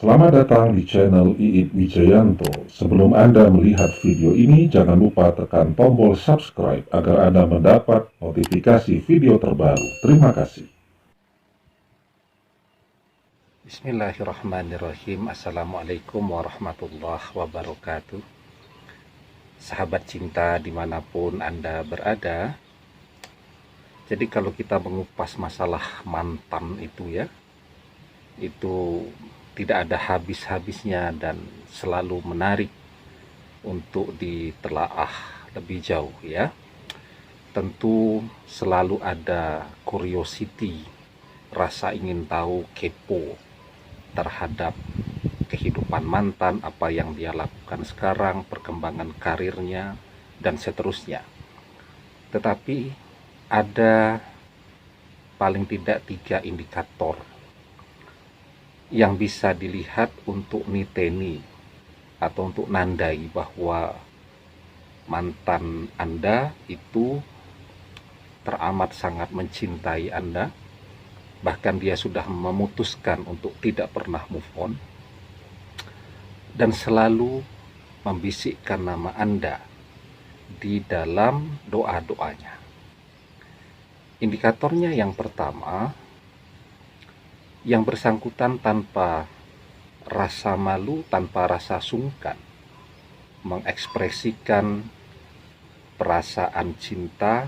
Selamat datang di channel Iit Wijayanto. Sebelum Anda melihat video ini, jangan lupa tekan tombol subscribe agar Anda mendapat notifikasi video terbaru. Terima kasih. Bismillahirrahmanirrahim. Assalamualaikum warahmatullahi wabarakatuh. Sahabat cinta dimanapun Anda berada. Jadi kalau kita mengupas masalah mantan itu ya, itu tidak ada habis-habisnya dan selalu menarik untuk ditelaah lebih jauh ya. Tentu selalu ada curiosity, rasa ingin tahu, kepo terhadap kehidupan mantan, apa yang dia lakukan sekarang, perkembangan karirnya, dan seterusnya. Tetapi ada paling tidak 3 indikator yang bisa dilihat untuk niteni atau untuk nandai bahwa mantan Anda itu teramat sangat mencintai Anda, bahkan dia sudah memutuskan untuk tidak pernah move on dan selalu membisikkan nama Anda di dalam doa-doanya. Indikatornya yang pertama, yang bersangkutan tanpa rasa malu, tanpa rasa sungkan mengekspresikan perasaan cinta,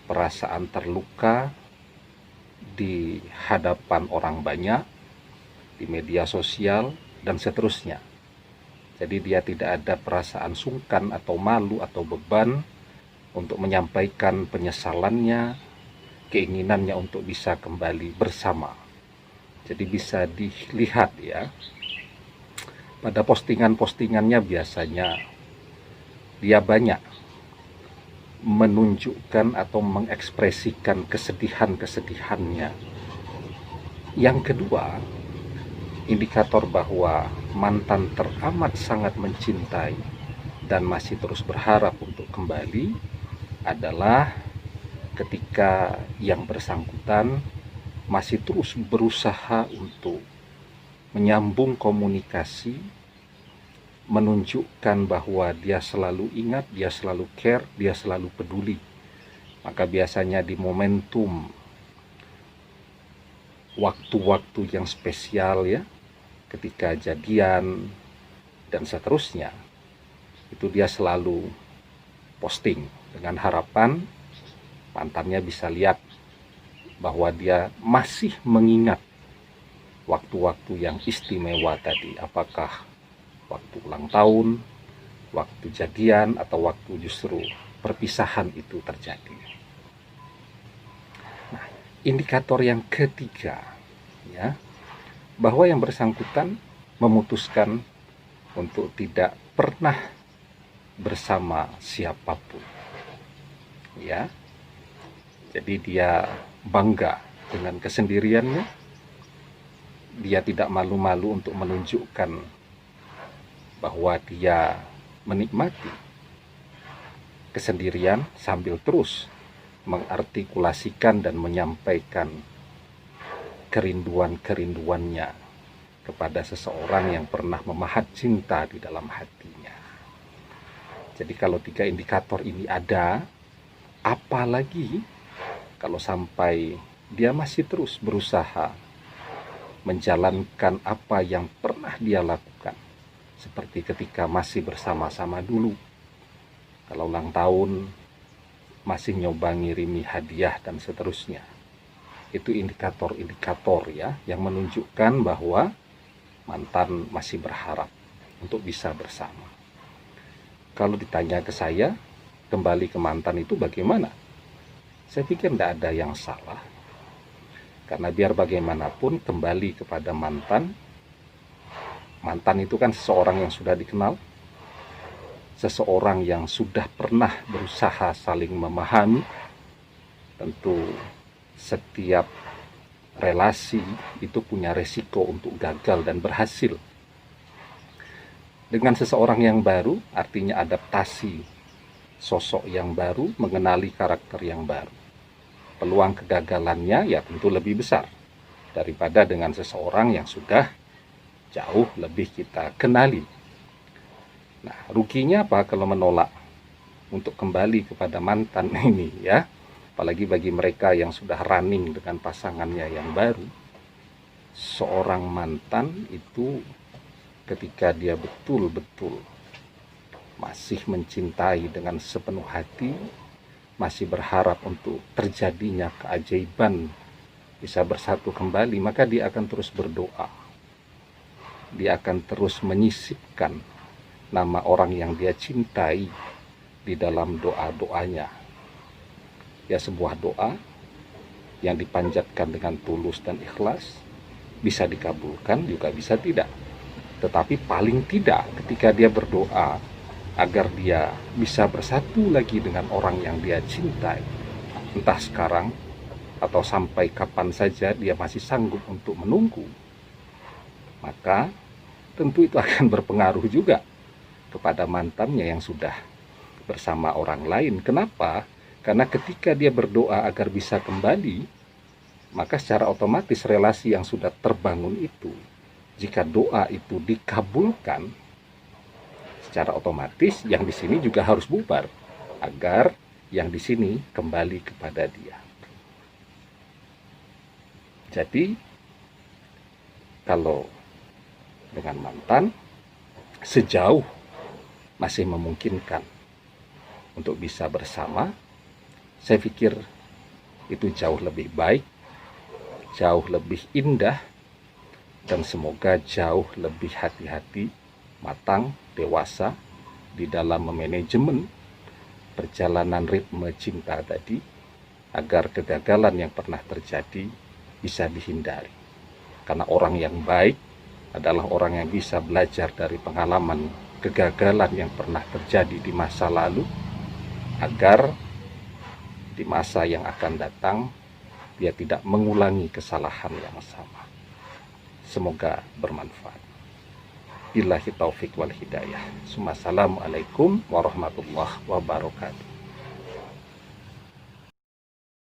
perasaan terluka di hadapan orang banyak, di media sosial, dan seterusnya. Jadi dia tidak ada perasaan sungkan atau malu atau beban untuk menyampaikan penyesalannya, keinginannya untuk bisa kembali bersama. Jadi bisa dilihat ya, pada postingan-postingannya biasanya dia banyak menunjukkan atau mengekspresikan kesedihan-kesedihannya. Yang kedua, indikator bahwa mantan teramat sangat mencintai dan masih terus berharap untuk kembali adalah ketika yang bersangkutan masih terus berusaha untuk menyambung komunikasi, menunjukkan bahwa dia selalu ingat, dia selalu care, dia selalu peduli. Maka biasanya di momentum waktu-waktu yang spesial ya, ketika jadian dan seterusnya, itu dia selalu posting dengan harapan mantannya bisa lihat bahwa dia masih mengingat waktu-waktu yang istimewa tadi, apakah waktu ulang tahun, waktu jadian, atau waktu justru perpisahan itu terjadi. Nah, indikator yang ketiga ya, bahwa yang bersangkutan memutuskan untuk tidak pernah bersama siapapun ya. Jadi dia bangga dengan kesendiriannya, dia tidak malu-malu untuk menunjukkan bahwa dia menikmati kesendirian sambil terus mengartikulasikan dan menyampaikan kerinduan-kerinduannya kepada seseorang yang pernah memahat cinta di dalam hatinya. Jadi kalau 3 indikator ini ada, apalagi kalau sampai dia masih terus berusaha menjalankan apa yang pernah dia lakukan, seperti ketika masih bersama-sama dulu, kalau ulang tahun masih nyoba ngirimi hadiah dan seterusnya. Itu indikator-indikator ya, yang menunjukkan bahwa mantan masih berharap untuk bisa bersama. Kalau ditanya ke saya, kembali ke mantan itu bagaimana? Saya pikir tidak ada yang salah, karena biar bagaimanapun kembali kepada mantan itu kan seseorang yang sudah dikenal, seseorang yang sudah pernah berusaha saling memahami. Tentu setiap relasi itu punya resiko untuk gagal dan berhasil. Dengan seseorang yang baru, artinya adaptasi sosok yang baru, mengenali karakter yang baru. Peluang kegagalannya ya tentu lebih besar daripada dengan seseorang yang sudah jauh lebih kita kenali. Nah, ruginya apa kalau menolak untuk kembali kepada mantan ini ya? Apalagi bagi mereka yang sudah running dengan pasangannya yang baru. Seorang mantan itu ketika dia betul-betul masih mencintai dengan sepenuh hati, masih berharap untuk terjadinya keajaiban bisa bersatu kembali, maka dia akan terus berdoa. Dia akan terus menyisipkan nama orang yang dia cintai di dalam doa-doanya. Ya, sebuah doa yang dipanjatkan dengan tulus dan ikhlas bisa dikabulkan, juga bisa tidak. Tetapi paling tidak ketika dia berdoa agar dia bisa bersatu lagi dengan orang yang dia cintai, entah sekarang atau sampai kapan saja dia masih sanggup untuk menunggu, maka tentu itu akan berpengaruh juga kepada mantannya yang sudah bersama orang lain. Kenapa? Karena ketika dia berdoa agar bisa kembali, maka secara otomatis relasi yang sudah terbangun itu, jika doa itu dikabulkan, secara otomatis yang di sini juga harus bubar agar yang di sini kembali kepada dia. Jadi kalau dengan mantan, sejauh masih memungkinkan untuk bisa bersama, saya pikir itu jauh lebih baik, jauh lebih indah, dan semoga jauh lebih hati-hati, matang, dewasa di dalam memanajemen perjalanan ritme cinta tadi, agar kegagalan yang pernah terjadi bisa dihindari. Karena orang yang baik adalah orang yang bisa belajar dari pengalaman kegagalan yang pernah terjadi di masa lalu, agar di masa yang akan datang dia tidak mengulangi kesalahan yang sama. Semoga bermanfaat. Billahi taufik wal hidayah. Assalamualaikum warahmatullahi wabarakatuh.